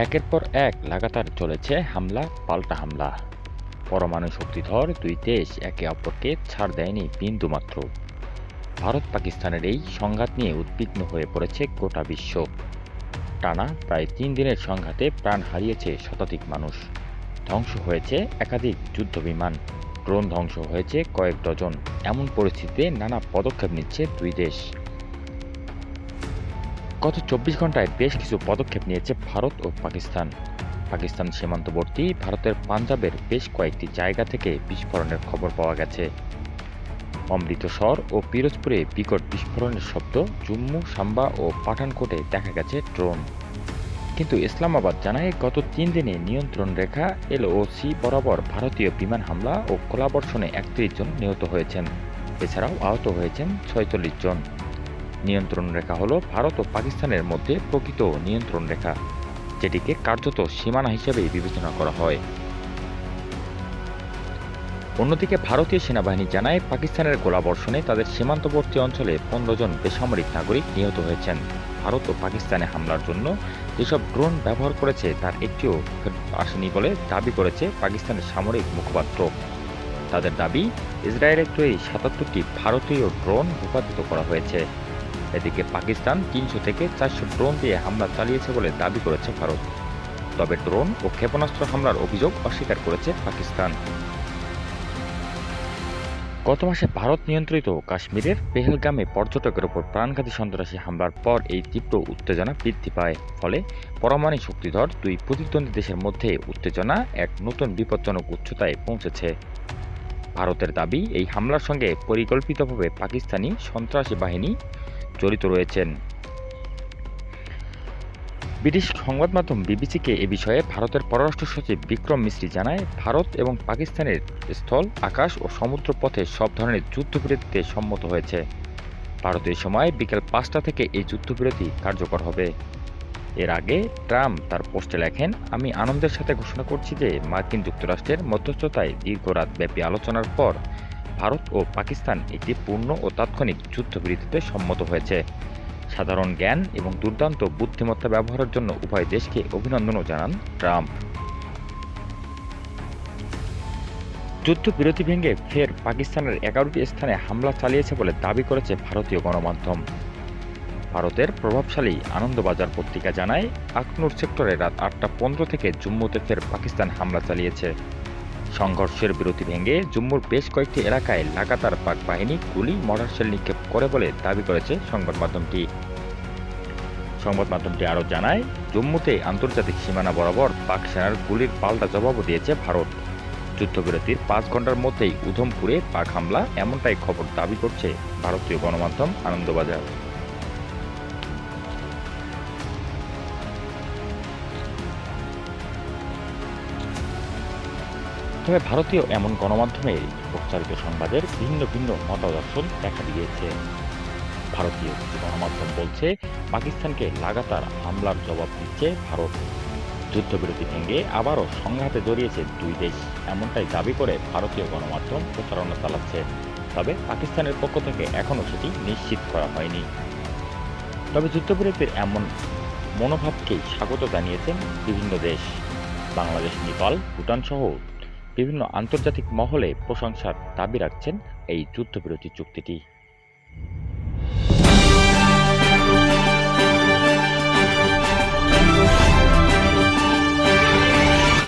একের পর এক লাগাতার চলেছে হামলা পাল্টা হামলা। পরমাণু শক্তিধর দুই দেশ একে অপরকে ছাড় দেয়নি বিন্দুমাত্র। ভারত পাকিস্তানের এই সংঘাত নিয়ে উদ্বিগ্ন হয়ে পড়েছে গোটা বিশ্ব। টানা প্রায় ৩ দিনের সংঘাতে প্রাণ হারিয়েছে শতাধিক মানুষ। ধ্বংস হয়েছে একাধিক যুদ্ধবিমান, ড্রোন ধ্বংস হয়েছে কয়েক ডজন। এমন পরিস্থিতিতে নানা পদক্ষেপ নিচ্ছে দুই দেশ। গত ২৪ ঘন্টায় বেশ কিছু পদক্ষেপ নিয়েছে ভারত ও পাকিস্তান। পাকিস্তান সীমান্তবর্তী ভারতের পাঞ্জাবের বেশ কয়েকটি জায়গা থেকে বিস্ফোরণের খবর পাওয়া গেছে। অমৃতসর ও পিরোজপুরে বিকট বিস্ফোরণের শব্দ, জম্মু, সাম্বা ও পাঠানকোটে দেখা গেছে ড্রোন। কিন্তু ইসলামাবাদ জানায় গত ৩ দিনে নিয়ন্ত্রণ রেখা এলওসি বরাবর ভারতীয় বিমান হামলা ও গোলাবর্ষণে ৩১ জন নিহত হয়েছেন। এছাড়াও আহত হয়েছেন ৪৬ জন। নিয়ন্ত্রণ রেখা হল ভারত ও পাকিস্তানের মধ্যে প্রকৃত নিয়ন্ত্রণ রেখা, যেটিকে কার্যত সীমানা হিসেবেই বিবেচনা করা হয়। অন্যদিকে ভারতীয় সেনাবাহিনী জানায় পাকিস্তানের গোলাবর্ষণে তাদের সীমান্তবর্তী অঞ্চলে ১৫ জন বেসামরিক নাগরিক নিহত হয়েছেন। ভারত ও পাকিস্তানে হামলার জন্য যেসব ড্রোন ব্যবহার করেছে তার একটিও ফেরত আসেনি বলে দাবি করেছে পাকিস্তানের সামরিক মুখপাত্র। তাদের দাবি, ইসরায়েলের তৈরি ৭৭টি ভারতীয় ড্রোন ভূপাতিত করা হয়েছে। এদিকে পাকিস্তান ৩০০ থেকে ৪০০ ড্রোন দিয়ে হামলা চালিয়েছে বলে দাবি করেছে ভারত। তবে ড্রোন ও ক্ষেপণাস্ত্র হামলার অভিযোগ অস্বীকার করেছে পাকিস্তান। গত মাসে ভারত নিয়ন্ত্রিত কাশ্মীরের পেহেলগামে পর্যটকের ওপর প্রাণঘাতী সন্ত্রাসী হামলার পর এই তীব্র উত্তেজনা বৃদ্ধি পায়। ফলে পরমাণু শক্তিধর দুই প্রতিদ্বন্দ্বী দেশের মধ্যে উত্তেজনা এক নতুন বিপজ্জনক উচ্চতায় পৌঁছেছে। ভারতের দাবি, এই হামলার সঙ্গে পরিকল্পিতভাবে পাকিস্তানি সন্ত্রাসী বাহিনী জড়িত রয়েছেন। ব্রিটিশ সংবাদ মাধ্যম বিবিসিকে এ বিষয়ে ভারতের পররাষ্ট্র সচিব বিক্রম মিশ্রি জানায়, ভারত এবং পাকিস্তানের স্থল, আকাশ ও সমুদ্র পথে সব ধরনের যুদ্ধবিরতিতে সম্মত হয়েছে। ভারতীয় সময় বিকেল ৫টা থেকে এই যুদ্ধবিরতি কার্যকর হবে। এর আগে ট্রাম্প তার পোস্টে লেখেন, আমি আনন্দের সাথে ঘোষণা করছি যে মার্কিন যুক্তরাষ্ট্রের মধ্যস্থতায় দীর্ঘ রাতব্যাপী আলোচনার পর ভারত ও পাকিস্তান একটি পূর্ণ ও তাৎক্ষণিক যুদ্ধবিরতিতে সম্মত হয়েছে। সাধারণ জ্ঞান এবং দুর্দান্ত বুদ্ধিমত্তা ব্যবহারের জন্য উভয় দেশকে অভিনন্দনও জানান ট্রাম্প। যুদ্ধবিরতি ভেঙে ফের পাকিস্তানের ১১টি স্থানে হামলা চালিয়েছে বলে দাবি করেছে ভারতীয় গণমাধ্যম। ভারতের প্রভাবশালী আনন্দবাজার পত্রিকা জানায়, আখনুর সেক্টরে রাত ৮টা ১৫ থেকে জম্মুতে ফের পাকিস্তান হামলা চালিয়েছে। সংঘর্ষের বিরতি ভেঙে জম্মুর বেশ কয়েকটি এলাকায় লাগাতার পাক বাহিনী গুলি, মর্টার শেল নিক্ষেপ করে বলে দাবি করেছে সংবাদমাধ্যমটি আরও জানায়, জম্মুতে আন্তর্জাতিক সীমানা বরাবর পাক সেনার গুলির পাল্টা জবাবও দিয়েছে ভারত। যুদ্ধবিরতির ৫ ঘন্টার মধ্যেই উধমপুরে পাক হামলা, এমনটাই খবর দাবি করছে ভারতীয় গণমাধ্যম আনন্দবাজার। তবে ভারতীয় এমন গণমাধ্যমে প্রচারিত সংবাদের ভিন্ন ভিন্ন মতাদর্শন দেখা দিয়েছে। ভারতীয় কিছু গণমাধ্যম বলছে, পাকিস্তানকে লাগাতার হামলার জবাব দিচ্ছে ভারত। যুদ্ধবিরতি ভেঙে আবারও সংঘাতে জড়িয়েছে দুই দেশ, এমনটাই দাবি করে ভারতীয় গণমাধ্যম প্রচারণা চালাচ্ছে। তবে পাকিস্তানের পক্ষ থেকে এখনও সেটি নিশ্চিত করা হয়নি। তবে যুদ্ধবিরতির এমন মনোভাবকেই স্বাগত জানিয়েছেন বিভিন্ন দেশ। বাংলাদেশ, নেপাল, ভুটান সহ বিভিন্ন আন্তর্জাতিক মহলে প্রশংসার দাবি রাখছেন এই যুদ্ধবিরতি চুক্তিটি।